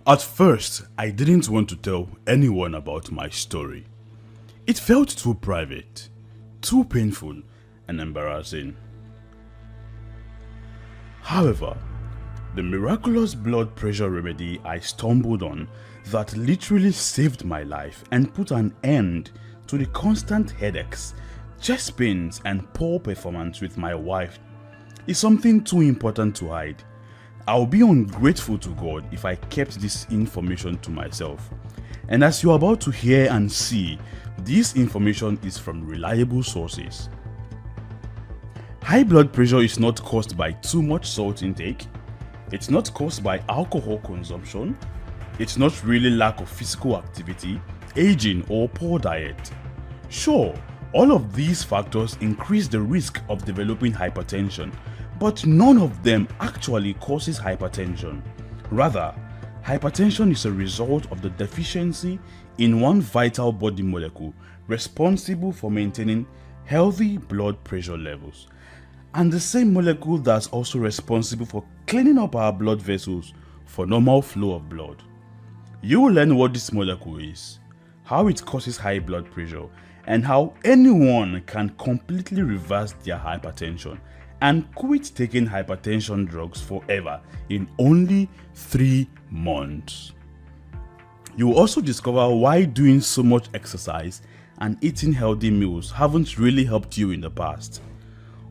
At first, I didn't want to tell anyone about my story. It felt too private, too painful, and embarrassing. However, the miraculous blood pressure remedy I stumbled on that literally saved my life and put an end to the constant headaches, chest pains, and poor performance with my wife is something too important to hide. I'll be ungrateful to God if I kept this information to myself. And as you're about to hear and see, this information is from reliable sources. High blood pressure is not caused by too much salt intake. It's not caused by alcohol consumption. It's not really lack of physical activity, aging, or poor diet. Sure, all of these factors increase the risk of developing hypertension, but none of them actually causes hypertension. Rather, hypertension is a result of the deficiency in one vital body molecule responsible for maintaining healthy blood pressure levels, and the same molecule that's also responsible for cleaning up our blood vessels for normal flow of blood. You will learn what this molecule is, how it causes high blood pressure, and how anyone can completely reverse their hypertension and quit taking hypertension drugs forever in only 3 months. You will also discover why doing so much exercise and eating healthy meals haven't really helped you in the past.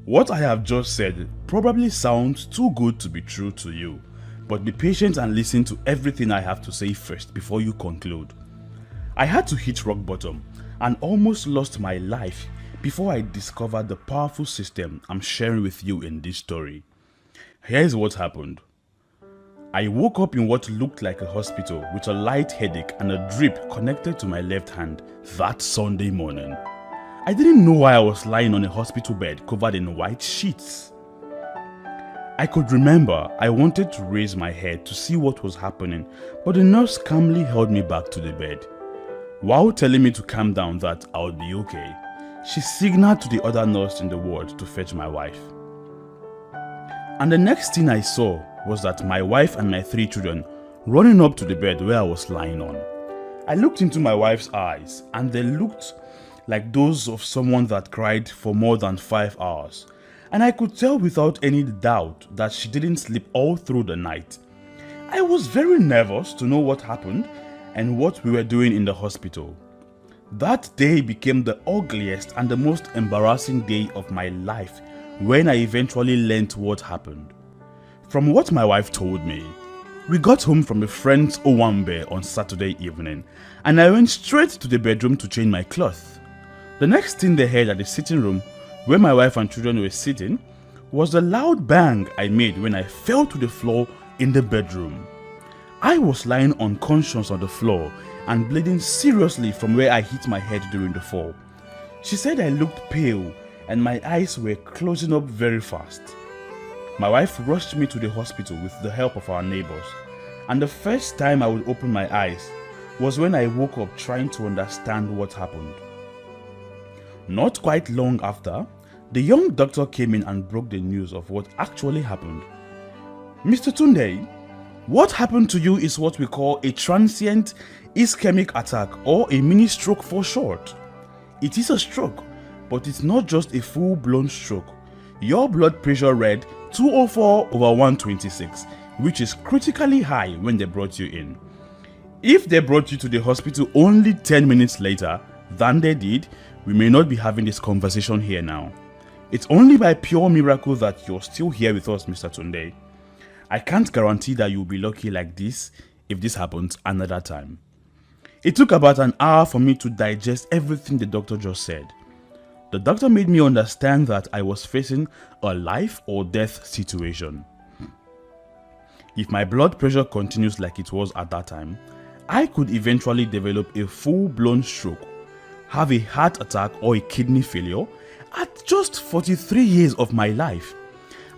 What I have just said probably sounds too good to be true to you, but be patient and listen to everything I have to say first before you conclude. I had to hit rock bottom and almost lost my life before I discovered the powerful system I'm sharing with you in this story. Here's what happened. I woke up in what looked like a hospital with a light headache and a drip connected to my left hand that Sunday morning. I didn't know why I was lying on a hospital bed covered in white sheets. I could remember I wanted to raise my head to see what was happening, but the nurse calmly held me back to the bed. While telling me to calm down that I would be okay, she signaled to the other nurse in the ward to fetch my wife. And the next thing I saw was that my wife and my 3 children running up to the bed where I was lying on. I looked into my wife's eyes and they looked like those of someone that cried for more than 5 hours, and I could tell without any doubt that she didn't sleep all through the night. I was very nervous to know what happened and what we were doing in the hospital. That day became the ugliest and the most embarrassing day of my life when I eventually learned what happened. From what my wife told me, we got home from a friend's Owambe on Saturday evening, and I went straight to the bedroom to change my clothes. The next thing they heard at the sitting room, where my wife and children were sitting, was the loud bang I made when I fell to the floor in the bedroom. I was lying unconscious on the floor and bleeding seriously from where I hit my head during the fall. She said I looked pale and my eyes were closing up very fast. My wife rushed me to the hospital with the help of our neighbors, and the first time I would open my eyes was when I woke up trying to understand what happened. Not quite long after, the young doctor came in and broke the news of what actually happened. Mr. Tunde, what happened to you is what we call a transient ischemic attack, or a mini stroke for short. It is a stroke, but it's not just a full-blown stroke. Your blood pressure read 204/126, which is critically high when they brought you in. If they brought you to the hospital only 10 minutes later than they did, we may not be having this conversation here now. It's only by pure miracle that you're still here with us, Mr. Tunde. I can't guarantee that you'll be lucky like this if this happens another time. It took about an hour for me to digest everything the doctor just said. The doctor made me understand that I was facing a life or death situation. If my blood pressure continues like it was at that time, I could eventually develop a full-blown stroke, have a heart attack or a kidney failure at just 43 years of my life.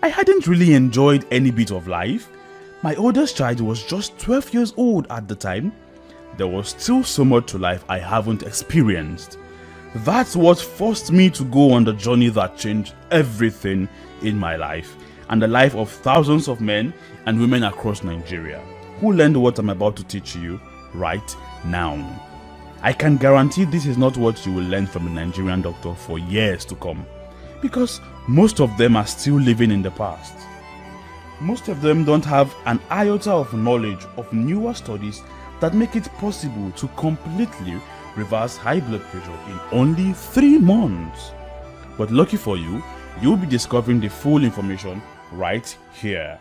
I hadn't really enjoyed any bit of life. My oldest child was just 12 years old at the time. There was still so much to life I haven't experienced. That's what forced me to go on the journey that changed everything in my life and the life of thousands of men and women across Nigeria. who learned what I'm about to teach you right now. I can guarantee this is not what you will learn from a Nigerian doctor for years to come, because most of them are still living in the past. Most of them don't have an iota of knowledge of newer studies that make it possible to completely reverse high blood pressure in only 3 months. But lucky for you, you'll be discovering the full information right here.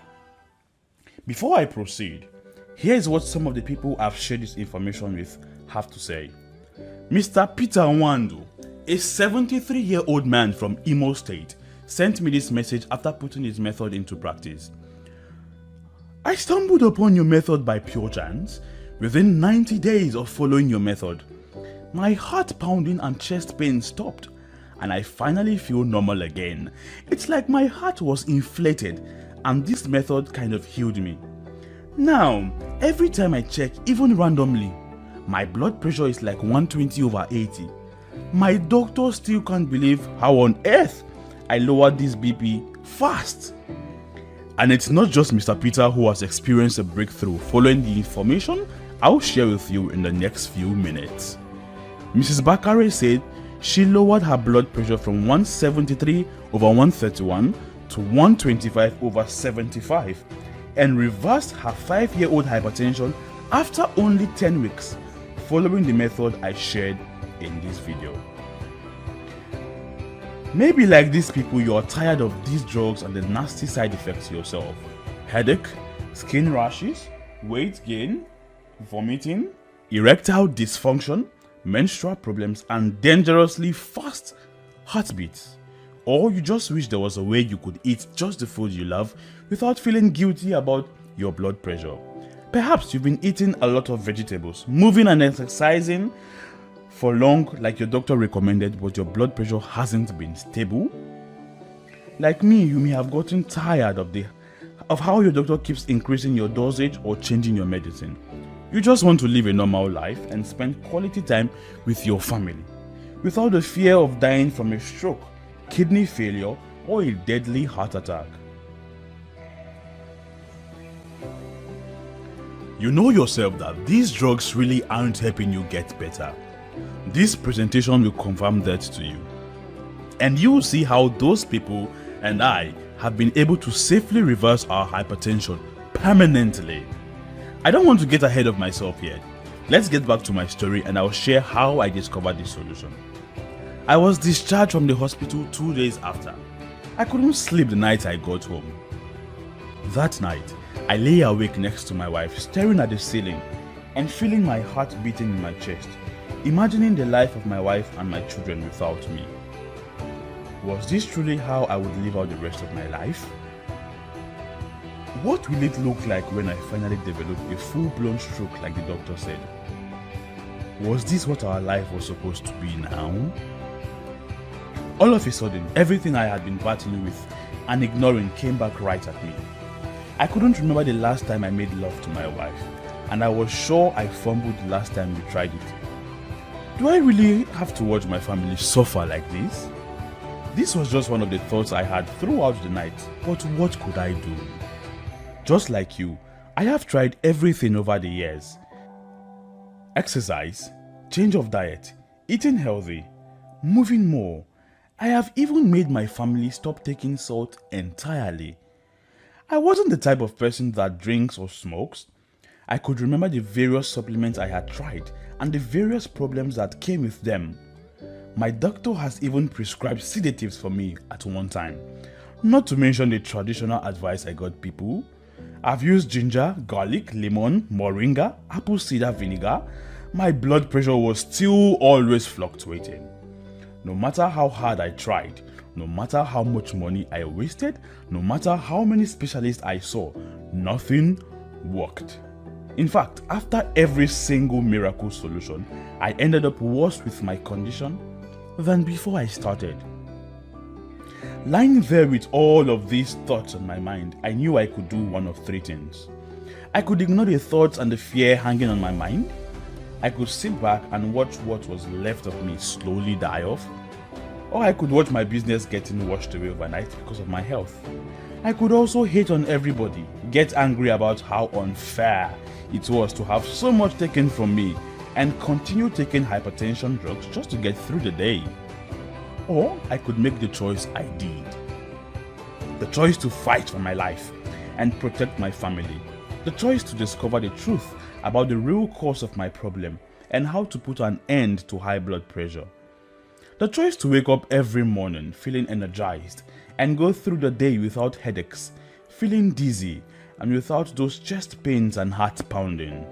Before I proceed, here is what some of the people I've shared this information with have to say. Mr. Peter Nwandu, a 73-year-old man from Imo State, sent me this message after putting his method into practice. I stumbled upon your method by pure chance. Within 90 days of following your method, my heart pounding and chest pain stopped, and I finally feel normal again. It's like my heart was inflated, and this method kind of healed me. Now, every time I check, even randomly, my blood pressure is like 120/80. My doctor still can't believe how on earth I lowered this BP fast. And it's not just Mr. Peter who has experienced a breakthrough following the information I'll share with you in the next few minutes. Mrs. Bakare said she lowered her blood pressure from 173/131 to 125/75 and reversed her 5-year-old hypertension after only 10 weeks, following the method I shared in this video. Maybe like these people, you are tired of these drugs and the nasty side effects yourself. Headache, skin rashes, weight gain, vomiting, erectile dysfunction, menstrual problems, and dangerously fast heartbeats. Or you just wish there was a way you could eat just the food you love without feeling guilty about your blood pressure. Perhaps you've been eating a lot of vegetables, moving and exercising for long like your doctor recommended, but your blood pressure hasn't been stable. Like me, you may have gotten tired of how your doctor keeps increasing your dosage or changing your medicine. You just want to live a normal life and spend quality time with your family without the fear of dying from a stroke, kidney failure, or a deadly heart attack. You know yourself that these drugs really aren't helping you get better. This presentation will confirm that to you. And you will see how those people and I have been able to safely reverse our hypertension permanently. I don't want to get ahead of myself yet. Let's get back to my story and I'll share how I discovered this solution. I was discharged from the hospital 2 days after. I couldn't sleep the night I got home. That night, I lay awake next to my wife, staring at the ceiling and feeling my heart beating in my chest, imagining the life of my wife and my children without me. Was this truly how I would live out the rest of my life? What will it look like when I finally develop a full-blown stroke like the doctor said? Was this what our life was supposed to be now? All of a sudden, everything I had been battling with and ignoring came back right at me. I couldn't remember the last time I made love to my wife, and I was sure I fumbled the last time we tried it. Do I really have to watch my family suffer like this? This was just one of the thoughts I had throughout the night, but what could I do? Just like you, I have tried everything over the years. Exercise, change of diet, eating healthy, moving more. I have even made my family stop taking salt entirely. I wasn't the type of person that drinks or smokes. I could remember the various supplements I had tried and the various problems that came with them. My doctor has even prescribed sedatives for me at one time. Not to mention the traditional advice I got people. I've used ginger, garlic, lemon, moringa, apple cider vinegar. My blood pressure was still always fluctuating. No matter how hard I tried, no matter how much money I wasted, no matter how many specialists I saw, nothing worked. In fact, after every single miracle solution, I ended up worse with my condition than before I started. Lying there with all of these thoughts on my mind, I knew I could do one of three things. I could ignore the thoughts and the fear hanging on my mind. I could sit back and watch what was left of me slowly die off. Or I could watch my business getting washed away overnight because of my health. I could also hate on everybody, get angry about how unfair it was to have so much taken from me, and continue taking hypertension drugs just to get through the day. Or I could make the choice I did. The choice to fight for my life and protect my family. The choice to discover the truth about the real cause of my problem and how to put an end to high blood pressure. The choice to wake up every morning feeling energized and go through the day without headaches, feeling dizzy, and without those chest pains and heart pounding.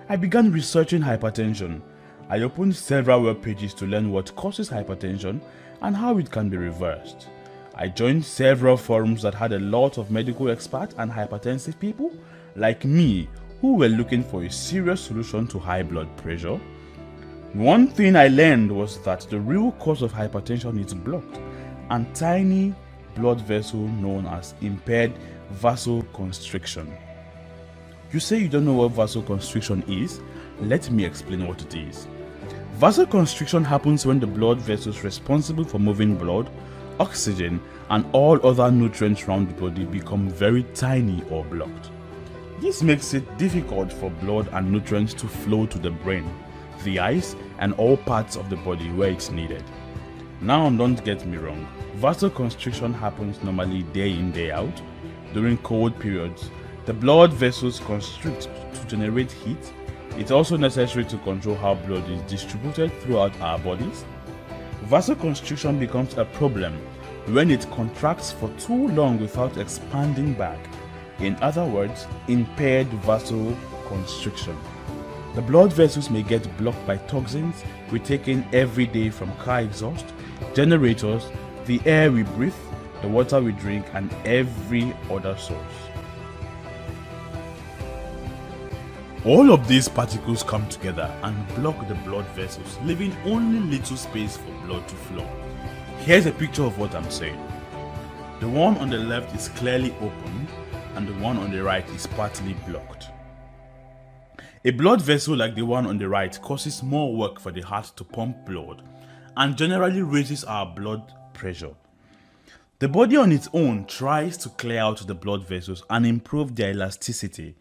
I began researching hypertension. I opened several web pages to learn what causes hypertension and how it can be reversed. I joined several forums that had a lot of medical experts and hypertensive people like me who were looking for a serious solution to high blood pressure. One thing I learned was that the real cause of hypertension is blocked and tiny blood vessel known as impaired vasoconstriction. You say you don't know what vasoconstriction is? Let me explain what it is. Vasoconstriction happens when the blood vessels responsible for moving blood, oxygen, and all other nutrients around the body become very tiny or blocked. This makes it difficult for blood and nutrients to flow to the brain, the eyes, and all parts of the body where it's needed. Now, don't get me wrong, vasoconstriction happens normally day in, day out. During cold periods, the blood vessels constrict to generate heat. It's also necessary to control how blood is distributed throughout our bodies. Vasoconstriction becomes a problem when it contracts for too long without expanding back. In other words, impaired vasoconstriction. The blood vessels may get blocked by toxins we take in every day from car exhaust, generators, the air we breathe, the water we drink, and every other source. All of these particles come together and block the blood vessels, leaving only little space for blood to flow. Here's a picture of what I'm saying. The one on the left is clearly open and the one on the right is partly blocked. A blood vessel like the one on the right causes more work for the heart to pump blood and generally raises our blood pressure. The body on its own tries to clear out the blood vessels and improve their elasticity.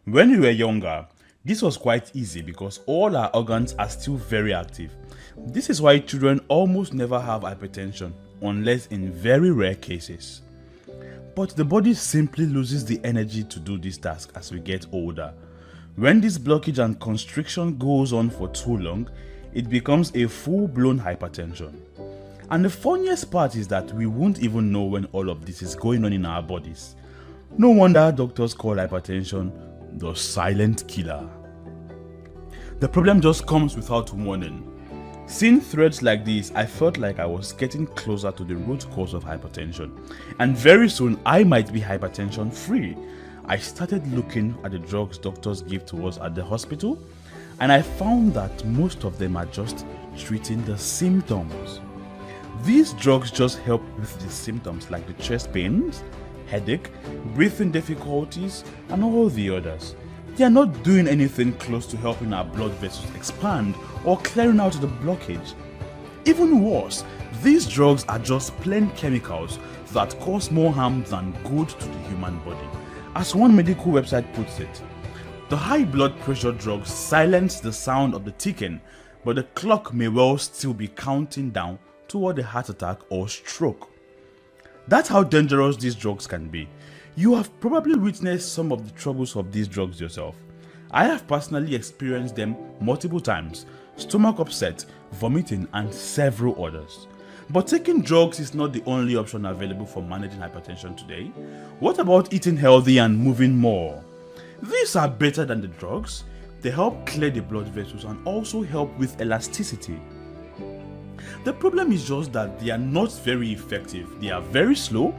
When we were younger, this was quite easy because all our organs are still very active. This is why children almost never have hypertension, unless in very rare cases. But the body simply loses the energy to do this task as we get older. When this blockage and constriction goes on for too long, it becomes a full-blown hypertension. And the funniest part is that we won't even know when all of this is going on in our bodies. No wonder doctors call hypertension the silent killer. The problem just comes without warning. Seeing threads like this, I felt like I was getting closer to the root cause of hypertension, and very soon I might be hypertension free. I started looking at the drugs doctors give to us at the hospital, and I found that most of them are just treating the symptoms. These drugs just help with the symptoms like the chest pains, headache, breathing difficulties, and all the others. They are not doing anything close to helping our blood vessels expand or clearing out the blockage. Even worse, these drugs are just plain chemicals that cause more harm than good to the human body. As one medical website puts it, the high blood pressure drugs silence the sound of the ticking, but the clock may well still be counting down toward a heart attack or stroke. That's how dangerous these drugs can be. You have probably witnessed some of the troubles of these drugs yourself. I have personally experienced them multiple times: stomach upset, vomiting, and several others. But taking drugs is not the only option available for managing hypertension today. What about eating healthy and moving more? These are better than the drugs. They help clear the blood vessels and also help with elasticity. The problem is just that they are not very effective. They are very slow,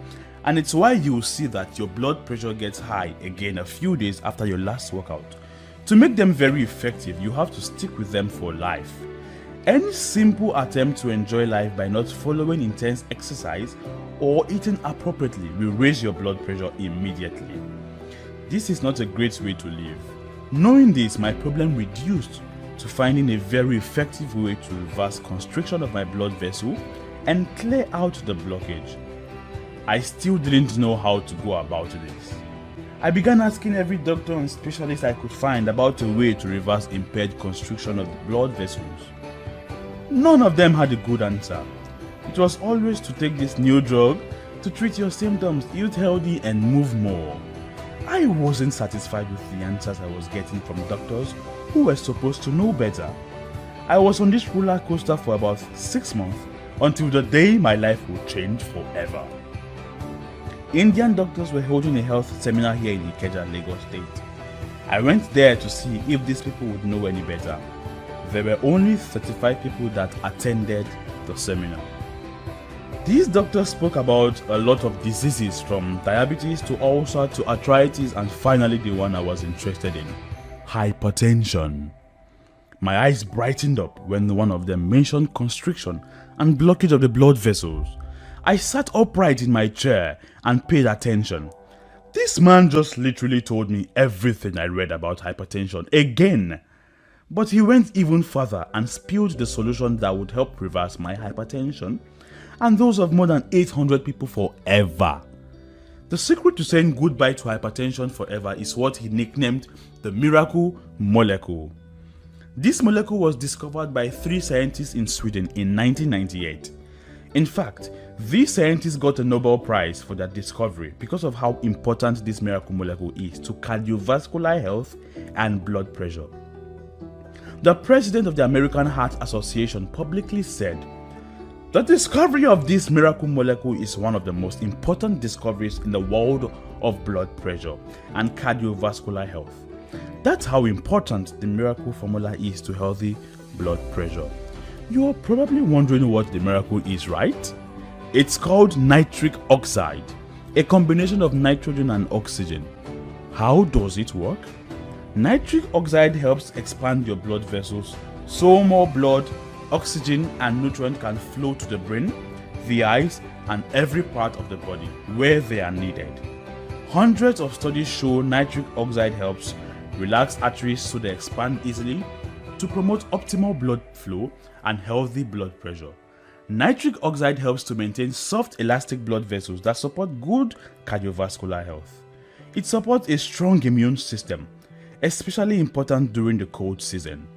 and it's why you will see that your blood pressure gets high again a few days after your last workout. To make them very effective, you have to stick with them for life. Any simple attempt to enjoy life by not following intense exercise or eating appropriately will raise your blood pressure immediately. This is not a great way to live. Knowing this, my problem reduced to finding a very effective way to reverse constriction of my blood vessel and clear out the blockage. I still didn't know how to go about this. I began asking every doctor and specialist I could find about a way to reverse impaired constriction of the blood vessels. None of them had a good answer. It was always to take this new drug to treat your symptoms, eat healthy and move more. I wasn't satisfied with the answers I was getting from doctors who were supposed to know better. I was on this roller coaster for about 6 months until the day my life would change forever. Indian doctors were holding a health seminar here in Ikeja, Lagos State. I went there to see if these people would know any better. There were only 35 people that attended the seminar. These doctors spoke about a lot of diseases, from diabetes to ulcer to arthritis, and finally the one I was interested in, hypertension. My eyes brightened up when one of them mentioned constriction and blockage of the blood vessels. I sat upright in my chair and paid attention. This man just literally told me everything I read about hypertension again. But he went even further and spilled the solution that would help reverse my hypertension and those of more than 800 people forever. The secret to saying goodbye to hypertension forever is what he nicknamed the miracle molecule. This molecule was discovered by 3 scientists in Sweden in 1998. In fact, these scientists got a Nobel Prize for their discovery because of how important this miracle molecule is to cardiovascular health and blood pressure. The president of the American Heart Association publicly said, "The discovery of this miracle molecule is one of the most important discoveries in the world of blood pressure and cardiovascular health." That's how important the miracle formula is to healthy blood pressure. You're probably wondering what the miracle is, right? It's called nitric oxide, a combination of nitrogen and oxygen. How does it work? Nitric oxide helps expand your blood vessels so more blood, oxygen and nutrient can flow to the brain, the eyes and every part of the body where they are needed. Hundreds of studies show nitric oxide helps relax arteries so they expand easily, to promote optimal blood flow and healthy blood pressure. Nitric oxide helps to maintain soft elastic blood vessels that support good cardiovascular health. It supports a strong immune system, especially important during the cold season.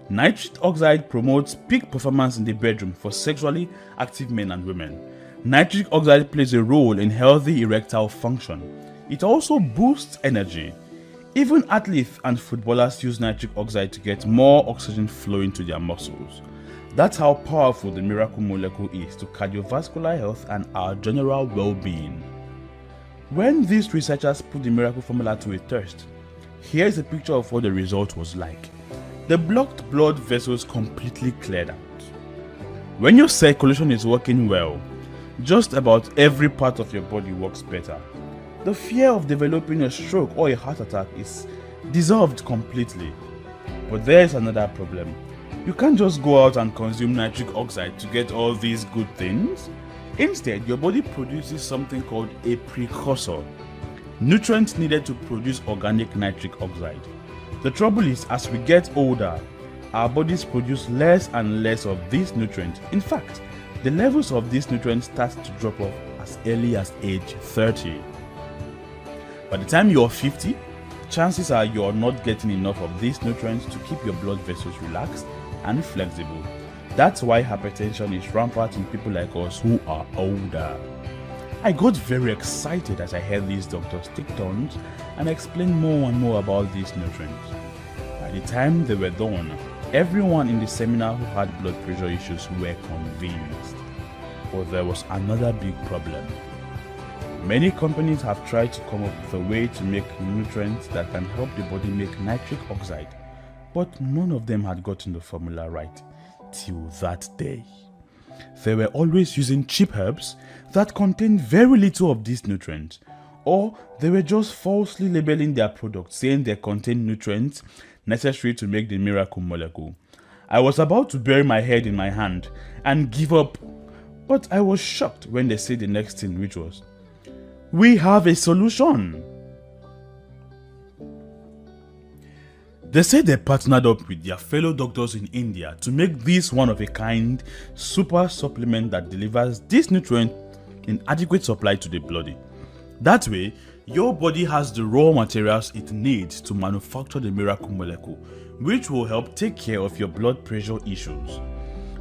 Nitric oxide promotes peak performance in the bedroom for sexually active men and women. Nitric oxide plays a role in healthy erectile function. It also boosts energy. Even athletes and footballers use nitric oxide to get more oxygen flowing to their muscles. That's how powerful the miracle molecule is to cardiovascular health and our general well-being. When these researchers put the miracle formula to a test, here's a picture of what the result was like. The blocked blood vessels completely cleared out. When your circulation is working well, just about every part of your body works better. The fear of developing a stroke or a heart attack is dissolved completely. But there's another problem. You can't just go out and consume nitric oxide to get all these good things. Instead, your body produces something called a precursor, nutrients needed to produce organic nitric oxide. The trouble is, as we get older, our bodies produce less and less of these nutrients. In fact, the levels of these nutrients start to drop off as early as age 30. By the time you're 50, chances are you're not getting enough of these nutrients to keep your blood vessels relaxed and flexible. That's why hypertension is rampant in people like us who are older. I got very excited as I heard these doctors take turns and explain more and more about these nutrients. By the time they were done, everyone in the seminar who had blood pressure issues were convinced. But there was another big problem. Many companies have tried to come up with a way to make nutrients that can help the body make nitric oxide, but none of them had gotten the formula right till that day. They were always using cheap herbs that contained very little of these nutrients, or they were just falsely labeling their products saying they contain nutrients necessary to make the miracle molecule. I was about to bury my head in my hand and give up, but I was shocked when they said the next thing, which was, "We have a solution." They said they partnered up with their fellow doctors in India to make this one-of-a-kind super supplement that delivers this nutrient in adequate supply to the body. That way, Your body has the raw materials it needs to manufacture the miracle molecule, which will help take care of your blood pressure issues.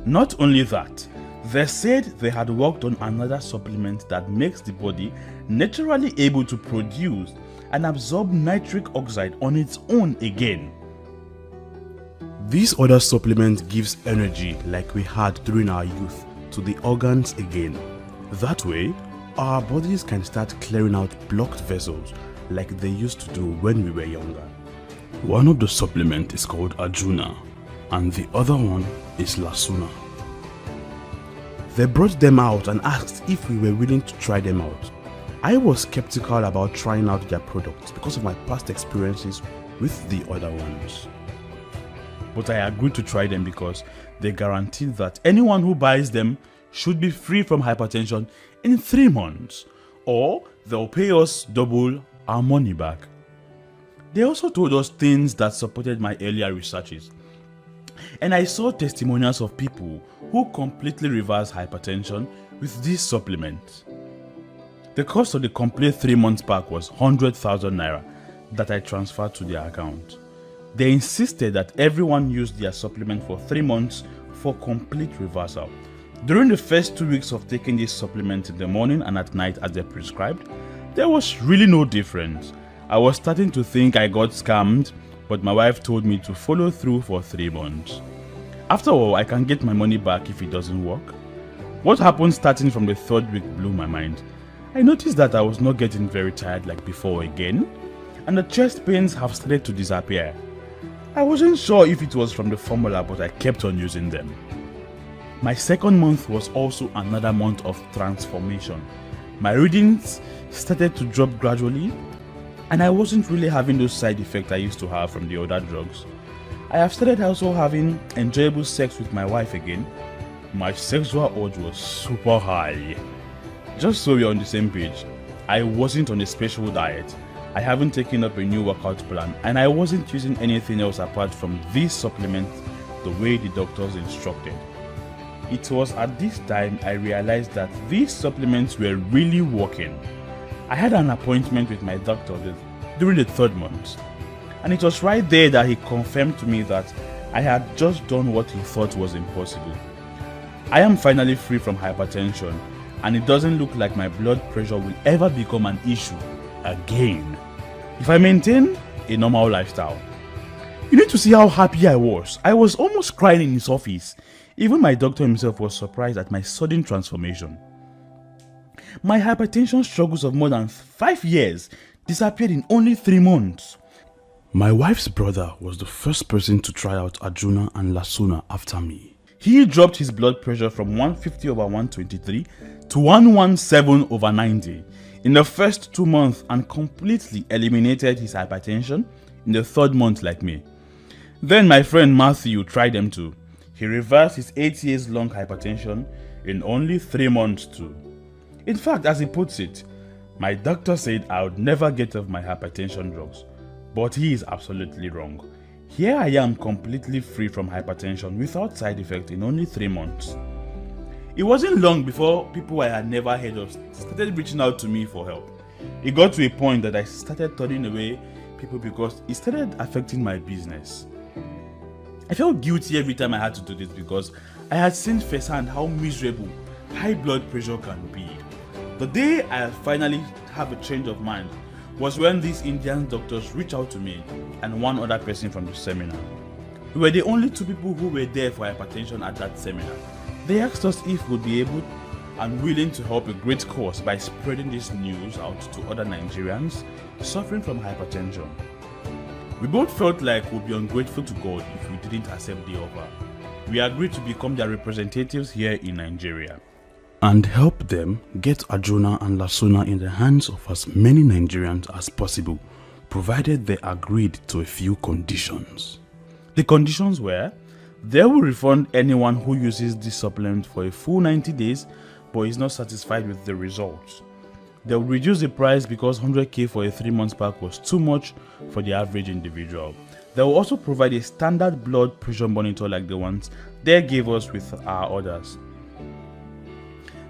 Not only that, they said they had worked on another supplement that makes the body naturally able to produce and absorb nitric oxide on its own again. This other supplement gives energy like we had during our youth to the organs again. That way, our bodies can start clearing out blocked vessels like they used to do when we were younger. One of the supplements is called Arjuna and the other one is Lasuna. They brought them out and asked if we were willing to try them out. I was skeptical about trying out their products because of my past experiences with the other ones. But I agreed to try them because they guaranteed that anyone who buys them should be free from hypertension in 3 months, or they'll pay us double our money back. They also told us things that supported my earlier researches, and I saw testimonials of people who completely reversed hypertension with this supplement. The cost of the complete 3 months pack was 100,000 naira that I transferred to their account. They insisted that everyone use their supplement for 3 months for complete reversal. During the first 2 weeks of taking this supplement in the morning and at night as they prescribed, there was really no difference. I was starting to think I got scammed, but my wife told me to follow through for 3 months. After all, I can get my money back if it doesn't work. What happened starting from the 3rd week blew my mind. I noticed that I was not getting very tired like before again, and the chest pains have started to disappear. I wasn't sure if it was from the formula, but I kept on using them. My 2nd month was also another month of transformation. My readings started to drop gradually, and I wasn't really having those side effects I used to have from the other drugs. I have started also having enjoyable sex with my wife again. My sexual urge was super high. Just so we're on the same page, I wasn't on a special diet. I haven't taken up a new workout plan, and I wasn't using anything else apart from these supplements the way the doctors instructed. It was at this time I realized that these supplements were really working. I had an appointment with my doctor during the 3rd month, and it was right there that he confirmed to me that I had just done what he thought was impossible. I am finally free from hypertension, and it doesn't look like my blood pressure will ever become an issue again if I maintain a normal lifestyle. You need to see how happy I was. I was almost crying in his office. Even my doctor himself was surprised at my sudden transformation. My hypertension struggles of more than 5 years disappeared in only 3 months. My wife's brother was the first person to try out Arjuna and Lasuna after me. He dropped his blood pressure from 150/123 to 117/90 in the first 2 months and completely eliminated his hypertension in the 3rd month like me. Then my friend Matthew tried them too. He reversed his 8 years long hypertension in only 3 months too. In fact, as he puts it, my doctor said I would never get off my hypertension drugs, but he is absolutely wrong. Here I am completely free from hypertension without side effect in only 3 months. It wasn't long before people I had never heard of started reaching out to me for help. It got to a point that I started turning away people because it started affecting my business. I felt guilty every time I had to do this because I had seen firsthand how miserable high blood pressure can be. The day I finally have a change of mind was when these Indian doctors reached out to me and one other person from the seminar. We were the only 2 people who were there for hypertension at that seminar. They asked us if we'd be able and willing to help a great cause by spreading this news out to other Nigerians suffering from hypertension. We both felt like we'd be ungrateful to God if we didn't accept the offer. We agreed to become their representatives here in Nigeria and help them get Arjuna and Lasuna in the hands of as many Nigerians as possible, provided they agreed to a few conditions. The conditions were, they will refund anyone who uses this supplement for a full 90 days but is not satisfied with the results. They will reduce the price because 100k for a 3 months pack was too much for the average individual. They will also provide a standard blood pressure monitor like the ones they gave us with our orders.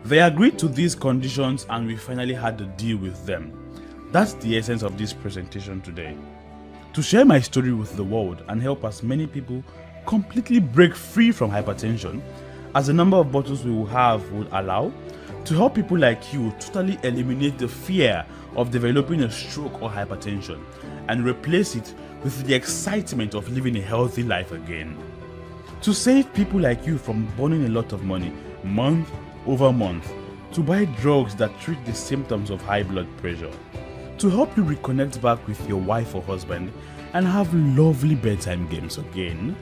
They agreed to these conditions and we finally had the deal with them. That's the essence of this presentation today. To share my story with the world and help as many people completely break free from hypertension as the number of bottles we will have would allow, to help people like you totally eliminate the fear of developing a stroke or hypertension and replace it with the excitement of living a healthy life again. To save people like you from burning a lot of money month over month to buy drugs that treat the symptoms of high blood pressure. To help you reconnect back with your wife or husband and have lovely bedtime games again.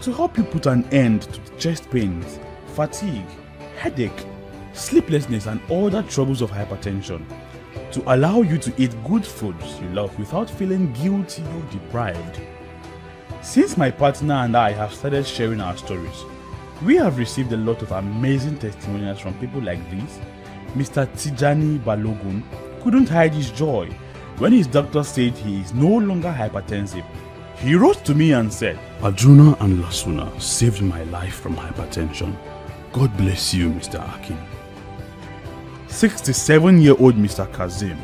To help you put an end to chest pains, fatigue, headache, sleeplessness and all the troubles of hypertension. To allow you to eat good foods you love without feeling guilty or deprived. Since my partner and I have started sharing our stories, we have received a lot of amazing testimonials from people like this. Mr. Tijani Balogun couldn't hide his joy when his doctor said he is no longer hypertensive. He wrote to me and said, "Arjuna and Lasuna saved my life from hypertension. God bless you, Mr. Akin." 67-year-old Mr. Kazim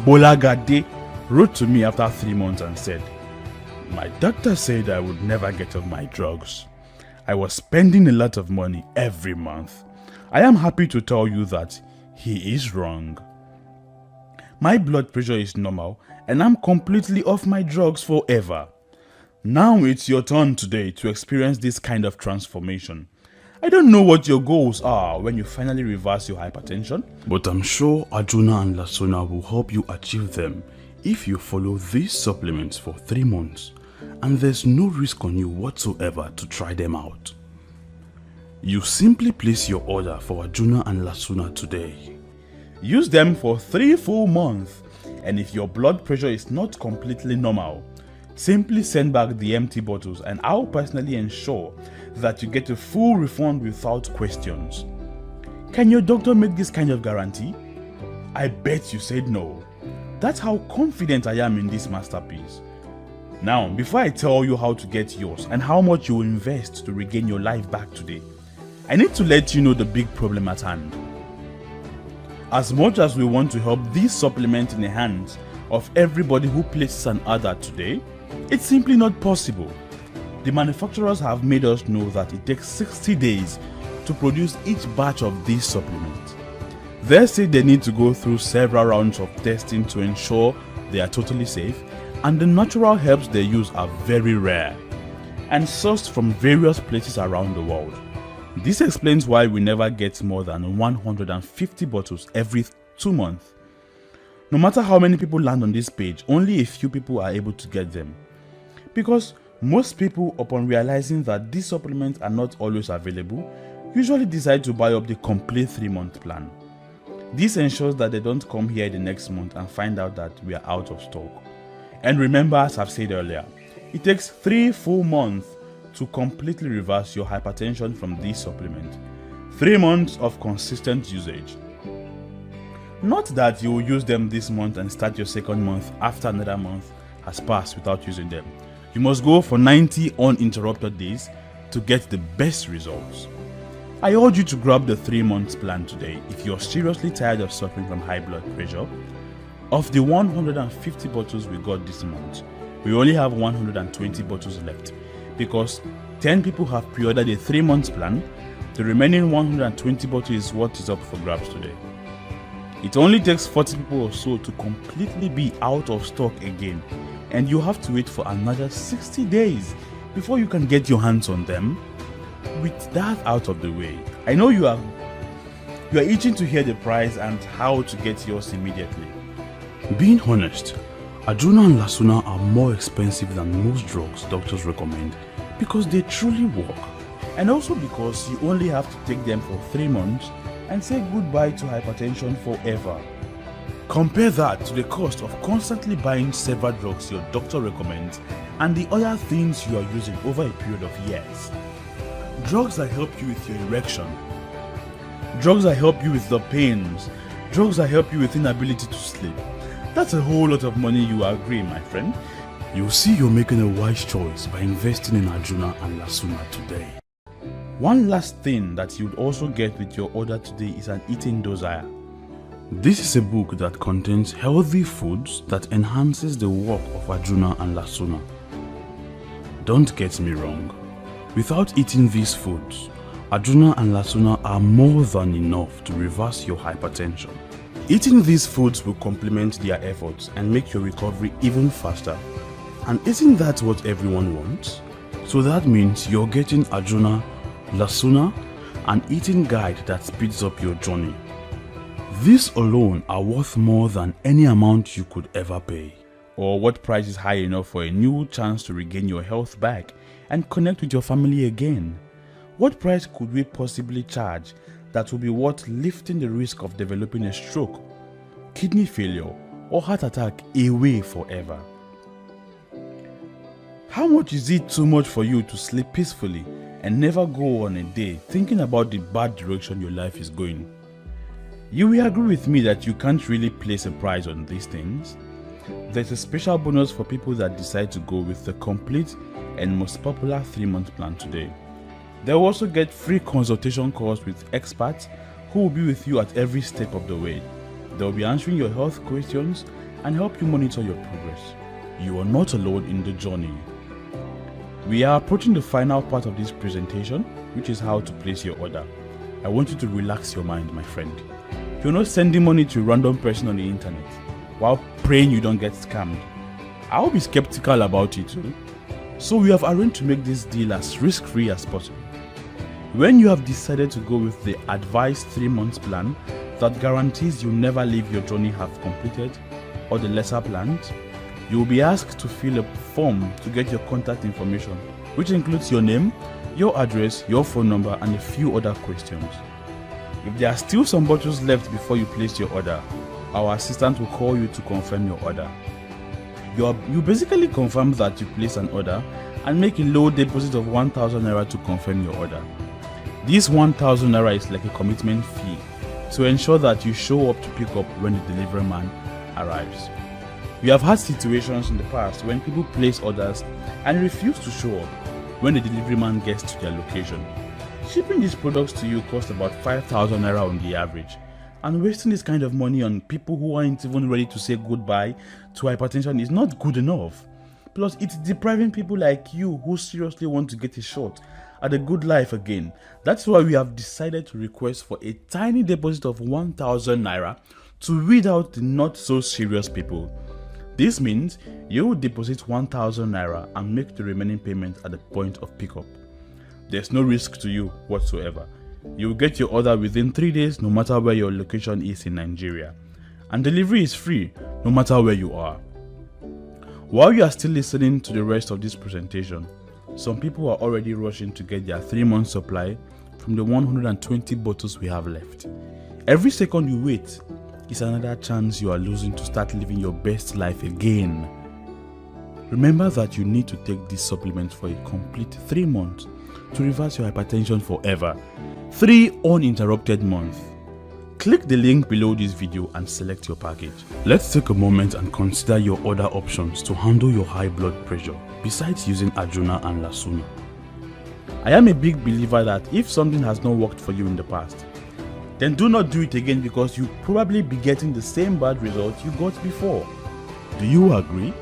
Bolagade wrote to me after 3 months and said, "My doctor said I would never get off my drugs. I was spending a lot of money every month. I am happy to tell you that he is wrong. My blood pressure is normal and I'm completely off my drugs forever. Now it's your turn today to experience this kind of transformation. I don't know what your goals are when you finally reverse your hypertension, but I'm sure Arjuna and Lasuna will help you achieve them if you follow these supplements for 3 months, and there's no risk on you whatsoever to try them out. You simply place your order for Arjuna and Lasuna today. Use them for 3 full months, and if your blood pressure is not completely normal, simply send back the empty bottles and I'll personally ensure that you get a full refund without questions. Can your doctor make this kind of guarantee? I bet you said no. That's how confident I am in this masterpiece. Now, before I tell you how to get yours and how much you will invest to regain your life back today, I need to let you know the big problem at hand. As much as we want to help this supplement in the hands of everybody who places an order today, it's simply not possible. The manufacturers have made us know that it takes 60 days to produce each batch of these supplements. They say they need to go through several rounds of testing to ensure they are totally safe, and the natural herbs they use are very rare and sourced from various places around the world. This explains why we never get more than 150 bottles every 2 months. No matter how many people land on this page, only a few people are able to get them. Because most people, upon realizing that these supplements are not always available, usually decide to buy up the complete 3-month plan. This ensures that they don't come here the next month and find out that we are out of stock. And remember, as I've said earlier, it takes 3 full months to completely reverse your hypertension from this supplement. 3 months of consistent usage. Not that you will use them this month and start your second month after another month has passed without using them. You must go for 90 uninterrupted days to get the best results. I urge you to grab the 3-month plan today if you're seriously tired of suffering from high blood pressure. Of the 150 bottles we got this month, we only have 120 bottles left because 10 people have pre-ordered a 3-month plan. The remaining 120 bottles is what is up for grabs today. It only takes 40 people or so to completely be out of stock again, and you have to wait for another 60 days before you can get your hands on them. With that out of the way, I know you are itching to hear the price and how to get yours immediately. Being honest, Arjuna and Lasuna are more expensive than most drugs doctors recommend because they truly work, and also because you only have to take them for 3 months and say goodbye to hypertension forever. Compare that to the cost of constantly buying several drugs your doctor recommends and the other things you are using over a period of years. Drugs that help you with your erection, drugs that help you with the pains, drugs that help you with inability to sleep. That's a whole lot of money, you agree, my friend? You'll see you're making a wise choice by investing in Arjuna and Lasuna today. One last thing that you'd also get with your order today is an eating dossier. This is a book that contains healthy foods that enhances the work of Arjuna and Lasuna. Don't get me wrong, without eating these foods, Arjuna and Lasuna are more than enough to reverse your hypertension. Eating these foods will complement their efforts and make your recovery even faster. And isn't that what everyone wants? So that means you're getting Arjuna, Lasuna, an eating guide that speeds up your journey. These alone are worth more than any amount you could ever pay. Or what price is high enough for a new chance to regain your health back and connect with your family again? What price could we possibly charge that will be worth lifting the risk of developing a stroke, kidney failure, or heart attack away forever? How much is it too much for you to sleep peacefully and never go on a day thinking about the bad direction your life is going? You will agree with me that you can't really place a price on these things. There's a special bonus for people that decide to go with the complete and most popular 3-month plan today. They'll also get free consultation calls with experts who will be with you at every step of the way. They'll be answering your health questions and help you monitor your progress. You are not alone in the journey. We are approaching the final part of this presentation, which is how to place your order. I want you to relax your mind, my friend. You're not sending money to a random person on the internet while praying you don't get scammed. I'll be skeptical about it too. So we have arranged to make this deal as risk-free as possible. When you have decided to go with the advised 3-month plan that guarantees you'll never leave your journey half completed, or the lesser plans, you will be asked to fill a form to get your contact information, which includes your name, your address, your phone number, and a few other questions. If there are still some bottles left before you place your order, our assistant will call you to confirm your order. You basically confirm that you place an order and make a low deposit of 1,000 naira to confirm your order. This 1,000 naira is like a commitment fee to ensure that you show up to pick up when the delivery man arrives. We have had situations in the past when people place orders and refuse to show up when the delivery man gets to their location. Shipping these products to you costs about 5,000 naira on the average, and wasting this kind of money on people who aren't even ready to say goodbye to hypertension is not good enough. Plus, it's depriving people like you who seriously want to get a shot at a good life again. That's why we have decided to request for a tiny deposit of 1,000 naira to weed out the not so serious people. This means you will deposit 1,000 naira and make the remaining payment at the point of pickup. There's no risk to you whatsoever. You will get your order within 3 days no matter where your location is in Nigeria. And delivery is free no matter where you are. While you are still listening to the rest of this presentation, some people are already rushing to get their 3-month supply from the 120 bottles we have left. Every second you wait is another chance you are losing to start living your best life again. Remember that you need to take this supplement for a complete 3 months to reverse your hypertension forever. 3 uninterrupted months. Click the link below this video and select your package. Let's take a moment and consider your other options to handle your high blood pressure besides using Arjuna and Lasuna. I am a big believer that if something has not worked for you in the past, then do not do it again, because you'll probably be getting the same bad results you got before. Do you agree?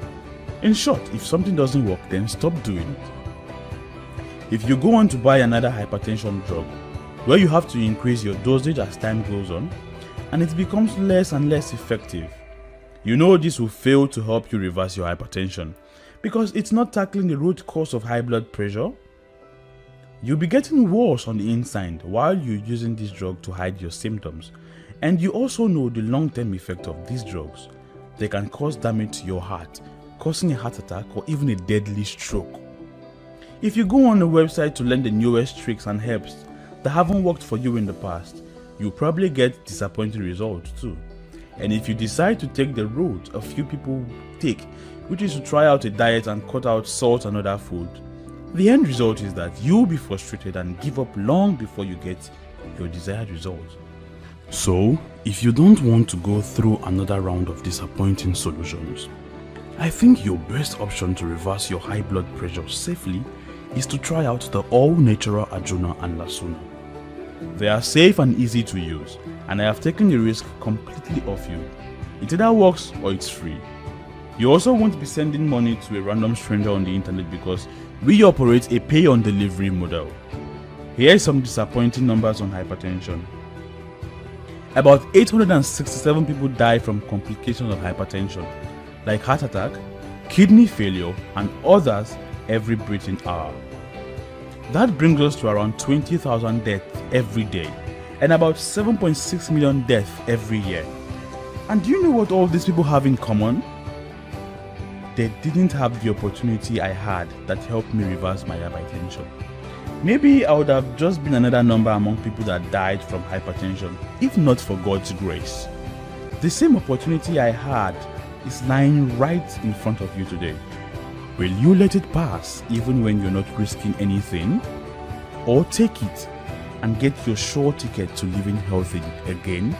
In short, if something doesn't work, then stop doing it. If you go on to buy another hypertension drug, where you have to increase your dosage as time goes on, and it becomes less and less effective, you know this will fail to help you reverse your hypertension, because it's not tackling the root cause of high blood pressure. You'll be getting worse on the inside while you're using this drug to hide your symptoms. And you also know the long-term effect of these drugs. They can cause damage to your heart, causing a heart attack or even a deadly stroke. If you go on the website to learn the newest tricks and herbs that haven't worked for you in the past, you'll probably get disappointing results too. And if you decide to take the route a few people take, which is to try out a diet and cut out salt and other food, the end result is that you'll be frustrated and give up long before you get your desired result. So, if you don't want to go through another round of disappointing solutions, I think your best option to reverse your high blood pressure safely is to try out the all-natural Arjuna and Lasuna. They are safe and easy to use, and I have taken the risk completely off you. It either works or it's free. You also won't be sending money to a random stranger on the internet because we operate a pay-on-delivery model. Here are some disappointing numbers on hypertension. About 867 people die from complications of hypertension, like heart attack, kidney failure, and others every breathing hour. That brings us to around 20,000 deaths every day, and about 7.6 million deaths every year. And do you know what all these people have in common? They didn't have the opportunity I had that helped me reverse my hypertension. Maybe I would have just been another number among people that died from hypertension, if not for God's grace. The same opportunity I had is lying right in front of you today. Will you let it pass even when you're not risking anything? Or take it and get your sure ticket to living healthy again?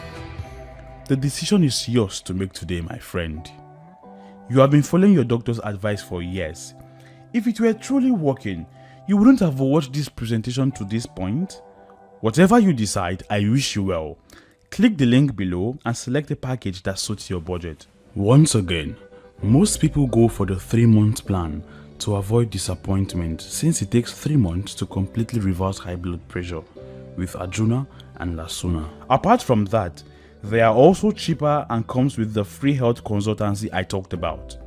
The decision is yours to make today, my friend. You have been following your doctor's advice for years. If it were truly working, you wouldn't have watched this presentation to this point. Whatever you decide, I wish you well. Click the link below and select a package that suits your budget. Once again, most people go for the 3-month plan to avoid disappointment, since it takes 3 months to completely reverse high blood pressure with Arjuna and Lasuna. Apart from that, they are also cheaper and comes with the free health consultancy I talked about.